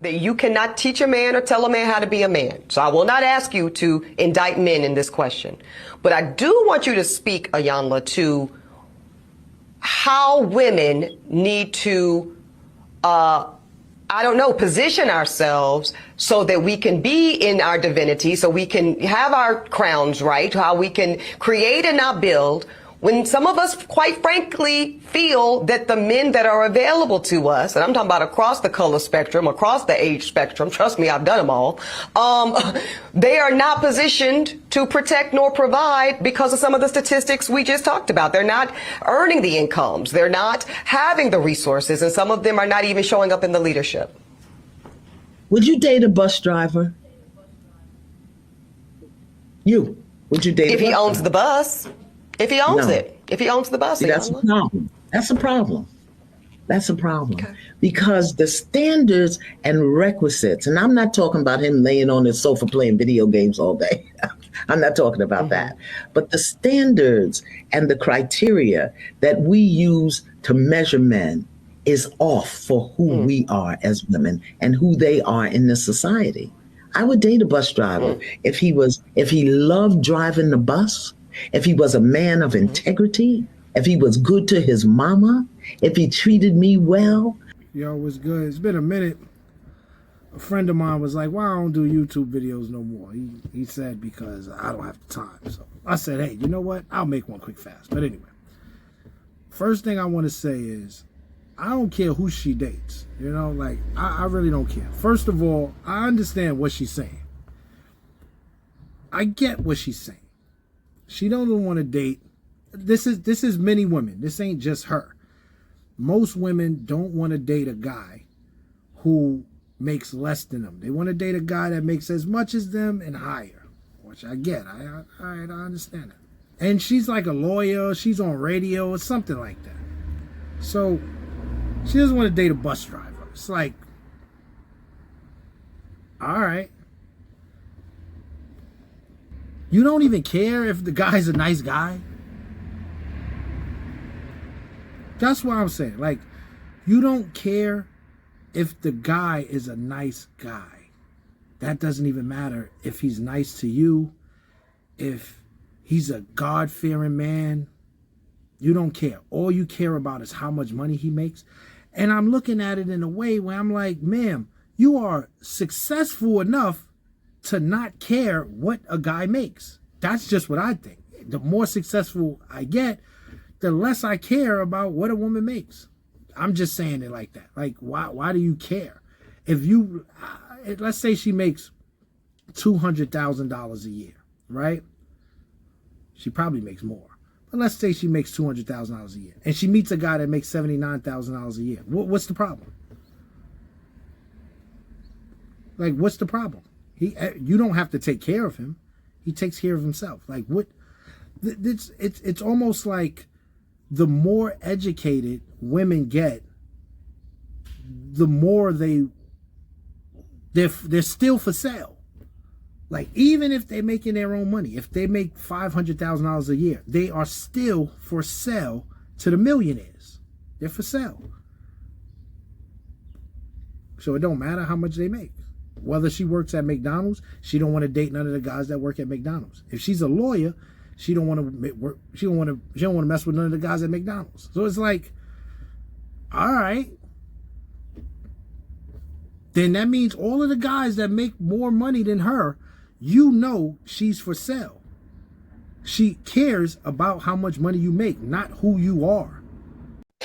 That you cannot teach a man or tell a man how to be a man. So I will not ask you to indict men in this question. But I do want you to speak, Ayanla, to how women need to, position ourselves so that we can be in our divinity, so we can have our crowns right, how we can create and not build. When some of us, quite frankly, feel that the men that are available to us, and I'm talking about across the color spectrum, across the age spectrum, trust me, I've done them all, they are not positioned to protect nor provide because of some of the statistics we just talked about. They're not earning the incomes. They're not having the resources, and some of them are not even showing up in the leadership. Would you date a bus driver? Would you date if he owns the bus? If he owns it, if he owns the bus, that's a problem. That's a problem. That's a problem. Okay. Because the standards and requisites, and I'm not talking about him laying on his sofa playing video games all day. I'm not talking about that. But the standards and the criteria that we use to measure men is off for who we are as women and who they are in this society. I would date a bus driver if he loved driving the bus. If he was a man of integrity, if he was good to his mama, if he treated me well. Yo, what's good? It's been a minute. A friend of mine was like, why I don't do YouTube videos no more? He said, because I don't have the time. So I said, hey, you know what? I'll make one quick fast. But anyway, first thing I want to say is, I don't care who she dates. You know, like, I really don't care. First of all, I understand what she's saying. I get what she's saying. She don't want to date. This is many women. This ain't just her. Most women don't want to date a guy who makes less than them. They want to date a guy that makes as much as them and higher, which I get. I understand that. And she's like a lawyer. She's on radio or something like that. So she doesn't want to date a bus driver. It's like, all right. You don't even care if the guy's a nice guy? That's what I'm saying. Like, you don't care if the guy is a nice guy. That doesn't even matter if he's nice to you, if he's a God-fearing man. You don't care. All you care about is how much money he makes. And I'm looking at it in a way where I'm like, ma'am, you are successful enough to not care what a guy makes. That's just what I think. The more successful I get, the less I care about what a woman makes. I'm just saying it like that. Like, why do you care? If you, let's say she makes $200,000 a year, right? She probably makes more. But let's say she makes $200,000 a year. And she meets a guy that makes $79,000 a year. What's the problem? Like, what's the problem? You don't have to take care of him. He takes care of himself. Like, what? It's almost like the more educated women get, the more they're still for sale. Like, even if they're making their own money, if they make $500,000 a year, they are still for sale to the millionaires. They're for sale. So it don't matter how much they make. Whether she works at McDonald's, she don't want to date none of the guys that work at McDonald's. If she's a lawyer, she don't want to mess with none of the guys at McDonald's. So it's like, all right, then that means all of the guys that make more money than her, you know, she's for sale. She cares about how much money you make, not who you are.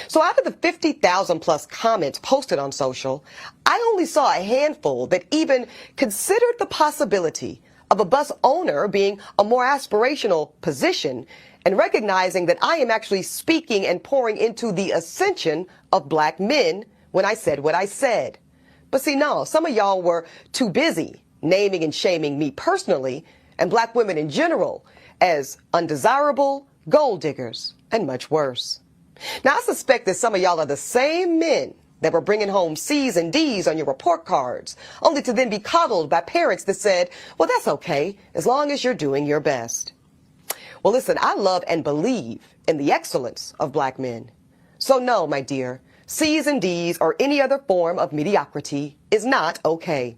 So out of the 50,000 plus comments posted on social, I only saw a handful that even considered the possibility of a bus owner being a more aspirational position and recognizing that I am actually speaking and pouring into the ascension of black men when I said what I said. But see, no, some of y'all were too busy naming and shaming me personally and black women in general as undesirable, gold diggers, and much worse. Now, I suspect that some of y'all are the same men that were bringing home C's and D's on your report cards, only to then be coddled by parents that said, well, that's okay, as long as you're doing your best. Well, listen, I love and believe in the excellence of black men. So no, my dear, C's and D's or any other form of mediocrity is not okay.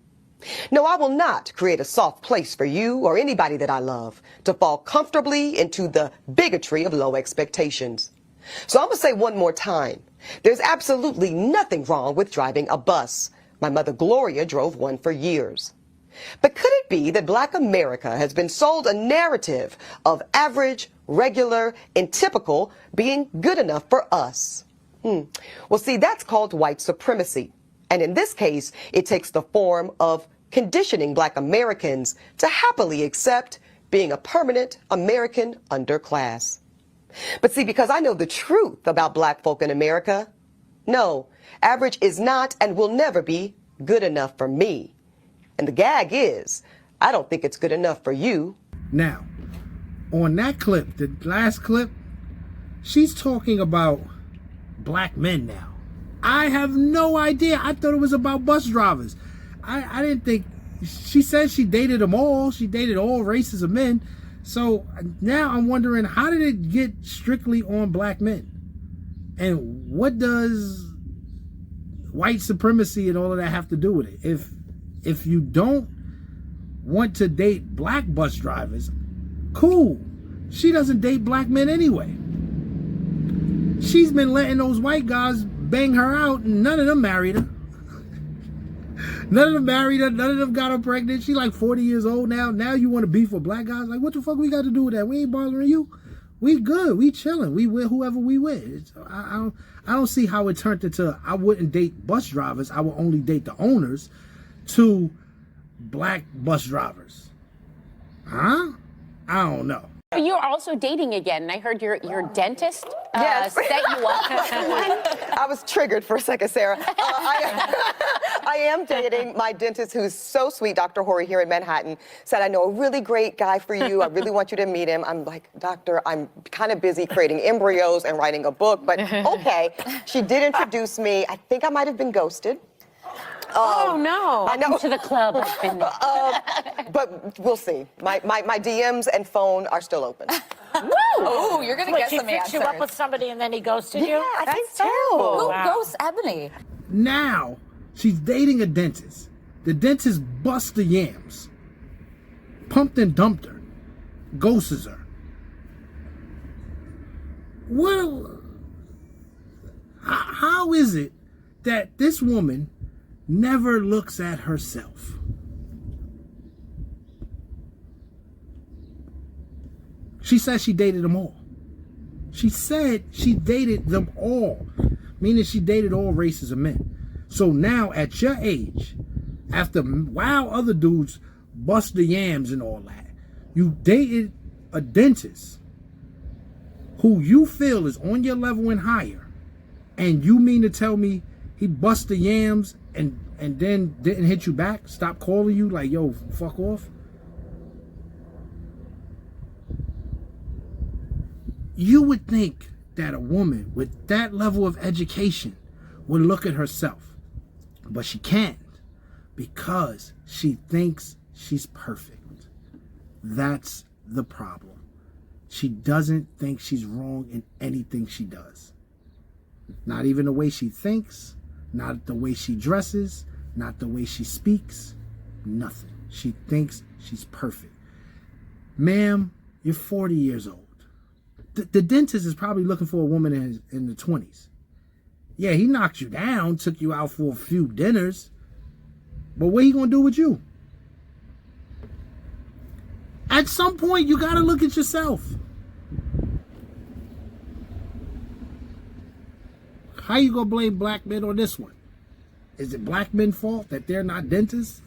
No, I will not create a soft place for you or anybody that I love to fall comfortably into the bigotry of low expectations. So I'm going to say one more time. There's absolutely nothing wrong with driving a bus. My mother Gloria drove one for years. But could it be that Black America has been sold a narrative of average, regular, and typical being good enough for us? Well, see, that's called white supremacy. And in this case, it takes the form of conditioning Black Americans to happily accept being a permanent American underclass. But see, because I know the truth about Black folk in America, no, average is not and will never be good enough for me. And the gag is, I don't think it's good enough for you. Now, on that clip, the last clip, she's talking about Black men now. I have no idea. I thought it was about bus drivers. I didn't think, she said she dated them all. She dated all races of men. So now I'm wondering, how did it get strictly on Black men? And what does white supremacy and all of that have to do with it? If you don't want to date Black bus drivers, cool. She doesn't date Black men anyway. She's been letting those white guys bang her out, and none of them married her. None of them married her. None of them got her pregnant. She like 40 years old now. Now you want to beef with Black guys? Like, what the fuck we got to do with that? We ain't bothering you. We good. We chilling. We with whoever we with. I don't see how it turned into I wouldn't date bus drivers. I would only date the owners, to Black bus drivers. Huh? I don't know. You're also dating again, and I heard your dentist Yes. set you up. I was triggered for a second, Sarah. I am dating my dentist, who's so sweet, Dr. Horry here in Manhattan, said, I know a really great guy for you. I really want you to meet him. I'm like, doctor, I'm kind of busy creating embryos and writing a book, but okay. She did introduce me. I think I might have been ghosted. Oh, no. I know. Welcome to the club. I've been there. But we'll see. My DMs and phone are still open. Oh, you're going to get He some fixed answers. you up with somebody and then he ghosted you? Yeah, I think That's terrible. so. Who Wow. ghosts Ebony? Now, she's dating a dentist. The dentist busts the yams. Pumped and dumped her. Ghosts her. Well, how is it that this woman never looks at herself? She said she dated them all. She said she dated them all, meaning she dated all races of men. So now at your age, after wow other dudes bust the yams and all that, you dated a dentist who you feel is on your level and higher, and you mean to tell me he bust the yams and then didn't hit you back, stop calling you like, yo, fuck off? You would think that a woman with that level of education would look at herself, but she can't, because she thinks she's perfect. That's the problem. She doesn't think she's wrong in anything she does. Not even the way she thinks, not the way she dresses, not the way she speaks, nothing. She thinks she's perfect. Ma'am, you're 40 years old. The dentist is probably looking for a woman in the 20s. Yeah, he knocked you down, took you out for a few dinners, but what he gonna do with you? At some point, you gotta look at yourself. How you gonna blame Black men on this one? Is it Black men's fault that they're not dentists?